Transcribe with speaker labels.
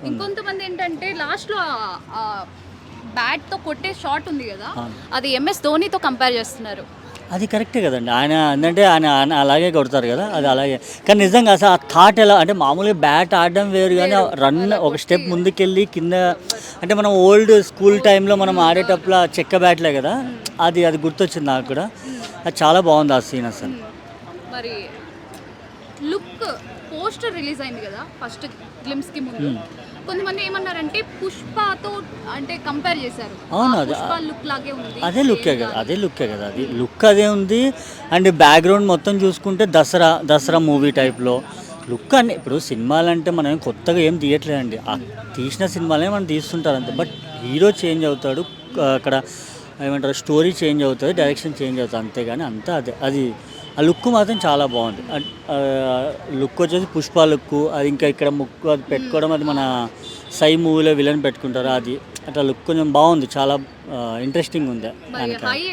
Speaker 1: ఇంకొంతమంది ఏంటంటే లాస్ట్లో బ్యాట్తో కొట్టే షాట్ ఉంది కదా, అది MS ధోనితో కంపేర్ చేస్తున్నారు.
Speaker 2: అది కరెక్టే కదండి. ఆయన ఏంటంటే ఆయన అలాగే కొడతారు కదా, అది అలాగే. కానీ నిజంగా అసలు ఆ థాట్ ఎలా అంటే మామూలుగా బ్యాట్ ఆడడం వేరు, కానీ రన్ ఒక స్టెప్ ముందుకెళ్ళి కింద అంటే మనం ఓల్డ్ స్కూల్ టైంలో మనం ఆడేటప్పుడు ఆ చెక్క బ్యాట్లే కదా, అది గుర్తొచ్చింది నాకు కూడా. అది చాలా బాగుంది ఆ సీన్ అసలు.
Speaker 1: మరి లుక్ పోస్టర్ రిలీజ్ అయింది కదా ఫస్ట్ గ్లిమ్స్కి ముందు, కొంతమంది ఏమన్నారంటే పుష్పతో అంటే కంపేర్ చేశారు.
Speaker 2: అవును,
Speaker 1: పుష్ప లుక్ లాగే ఉంది.
Speaker 2: అదే లుక్కే కదా, అది లుక్ అదే ఉంది. అండ్ బ్యాక్గ్రౌండ్ మొత్తం చూసుకుంటే దసరా మూవీ టైప్లో లుక్ అని. ఇప్పుడు సినిమాలు అంటే మనం కొత్తగా ఏం తీయట్లేదండి, తీసిన సినిమాలే మనం తీస్తుంటారు అంతే. బట్ హీరో చేంజ్ అవుతాడు, అక్కడ ఏమంటారు స్టోరీ చేంజ్ అవుతుంది, డైరెక్షన్ చేంజ్ అవుతుంది, అంతేగాని అంతా అదే. అది ఆ లుక్ మాత్రం చాలా బాగుంది. లుక్ వచ్చేసి పుష్ప లుక్. అది ఇంకా ఇక్కడ ముక్కు అది పెట్టుకోవడం, అది మన సై మూవీలో విలన్ పెట్టుకుంటారు, అది అట్లా లుక్ కొంచెం బాగుంది, చాలా ఇంట్రెస్టింగ్ ఉంది.
Speaker 1: హై